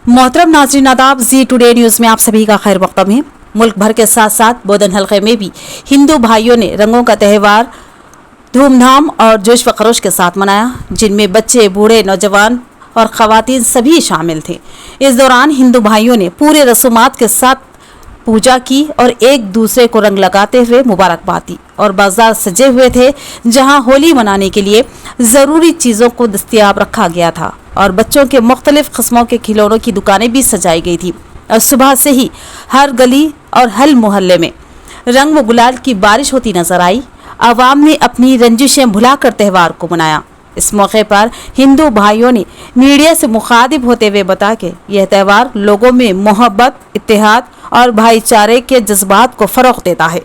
मोहतरम नाज़रीन आदाब, जी टुडे न्यूज़ में आप सभी का खैर मक़दम है। मुल्क भर के साथ साथ बोधन हलके में भी हिंदू भाइयों ने रंगों का त्यौहार धूमधाम और जोश व खरोश के साथ मनाया, जिनमें बच्चे, बूढ़े, नौजवान और ख़वातीन सभी शामिल थे। इस दौरान हिंदू भाइयों ने पूरे रसूमात के साथ पूजा की और एक दूसरे को रंग लगाते हुए मुबारकबाद दी और बाजार सजे हुए थे, जहां होली मनाने के लिए ज़रूरी चीज़ों को दस्तयाब रखा गया था और बच्चों के मुख्तलिफ किस्मों के खिलौनों की दुकानें भी सजाई गई थी। और सुबह से ही हर गली और हर मोहल्ले में रंग व गुलाल की बारिश होती नजर आई। आवाम ने अपनी रंजिशें भुलाकर त्यौहार को मनाया। इस मौके पर हिंदू भाइयों ने मीडिया से मुखातिब होते हुए बताया कि यह त्यौहार लोगों में मोहब्बत, इत्तेहाद और भाईचारे के जज्बात को फ़रोग़ देता है।